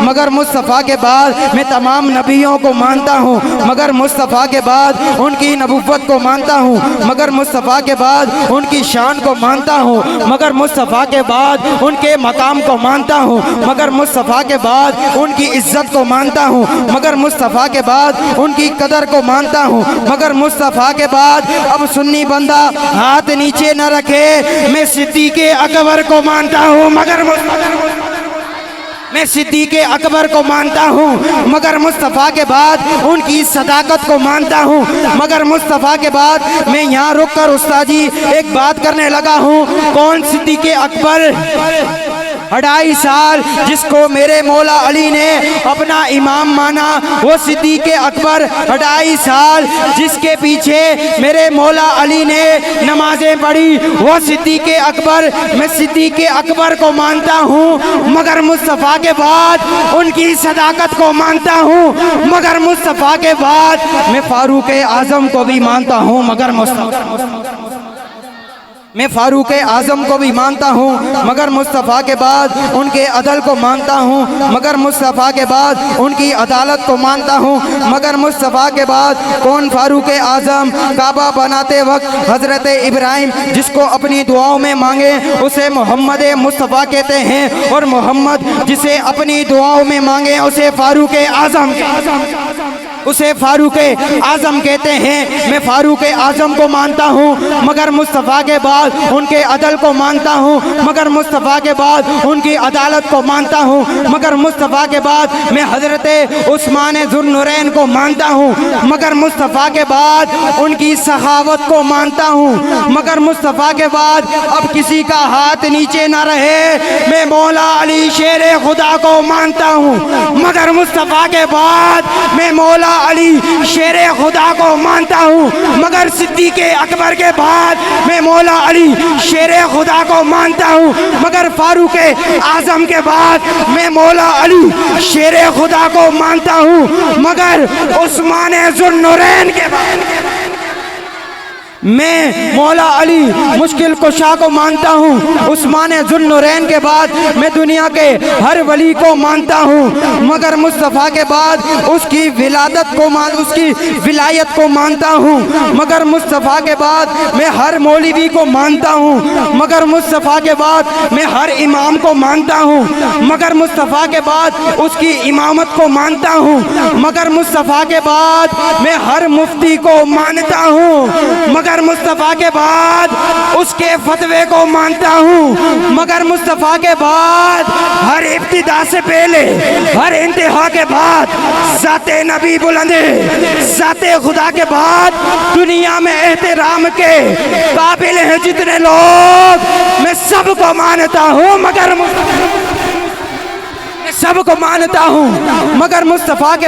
मगर मुस्तफ़ा के बाद मैं तमाम नबियों को मानता हूँ, मगर मुस्तफ़ा के बाद उनकी नबुव्वत को मानता हूँ, मगर मुस्तफ़ा के बाद उनकी शान को मानता हूँ, मगर मुस्तफ़ा के बाद उनके मकाम को मानता हूँ, मगर मुस्तफ़ा के बाद उनकी इज्जत को मानता हूँ, मगर मुस्तफ़ा के बाद उनकी कदर को मानता हूँ, मगर मुस्तफ़ा के बाद अब सुन्नी बंदा हाथ नीचे न रखे, मैं सिद्दीक़े अकबर को मानता हूँ, मैं सिद्दीक़े अकबर को मानता हूँ, मगर मुस्तफ़ा के बाद उनकी सदाकत को मानता हूँ, मगर मुस्तफ़ा के बाद मैं यहाँ रुक कर उस्तादी एक बात करने लगा हूँ। कौन सिद्दीक़े अकबर? 2.5 साल जिसको मेरे मौला अली ने अपना इमाम माना, वो सिद्दीक़े अकबर 2.5 साल जिसके पीछे मेरे मौला अली ने नमाजें पढ़ी, वो सिद्दीक़े अकबर। मैं सिद्दीक़े अकबर को मानता हूँ, मगर मुस्तफ़ा के बाद उनकी सदाकत को मानता हूँ, मगर मुस्तफ़ा के बाद मैं फारूक आज़म को भी मानता हूँ, मैं फारूक आज़म को भी मानता हूँ, मगर मुस्तफ़ा के बाद उनके अदल को मानता हूँ, मगर मुस्तफ़ा के बाद उनकी अदालत को मानता हूँ, मगर मुस्तफ़ा के बाद कौन फारूक आज़म? काबा बनाते वक्त हज़रत इब्राहिम जिसको अपनी दुआओं में मांगे उसे मोहम्मद मुस्तफ़ा कहते हैं, और मोहम्मद जिसे अपनी दुआओं में मांगे उसे फारूक आज़म कहते हैं। मैं फारूक आज़म को मानता हूँ, मगर मुस्तफ़ा के बाद उनके अदल को मानता हूँ, मगर मुस्तफ़ा के बाद उनकी अदालत को मानता हूँ, मगर मुस्तफ़ा के बाद मैं हज़रत उस्मान ज़ुन्नुरैन को मानता हूँ, मगर मुस्तफ़ा के बाद उनकी सखावत को मानता हूँ, मगर मुस्तफ़ा के बाद अब किसी का हाथ नीचे ना रहे, मैं मौला अली शेर खुदा को मानता हूँ, मगर मुस्तफ़ा के बाद मैं मौला अली शेर खुदा को मानता हूँ, मगर सिद्दीक़े अकबर के बाद मैं मौला अली शेर खुदा को मानता हूँ, मगर फारूक आज़म के बाद मैं मौला अली शेर खुदा को मानता हूँ, मगर उस्मान ज़ुन्नुरैन के बाद मैं मौला अली मुश्किल कुशा को मानता हूँ, उस्मान ज़ुन्नुरैन के बाद मैं दुनिया के हर वली को मानता हूँ, मगर मुस्तफ़ा के बाद उसकी उसकी विलायत को मानता हूँ, मगर मुस्तफ़ा के बाद मैं हर मौलवी को मानता हूँ, मगर मुस्तफ़ा के बाद मैं हर इमाम को मानता हूँ, मगर मुस्तफ़ा के बाद उसकी इमामत को मानता हूँ, मगर मुस्तफ़ा के बाद मैं हर मुफ्ती को मानता हूँ, मगर मुस्तफ़ा के बाद उसके फतवे को मानता हूँ, मगर मुस्तफ़ा के बाद हर इब्तिदा से पहले हर इंतहा के बाद ज़ाते नबी बुलंदे ज़ाते खुदा के बाद दुनिया में एहतराम के काबिल हैं जितने लोग, मैं सबको मानता हूँ, मगर सबको मानता हूँ, मगर मुस्तफ़ा के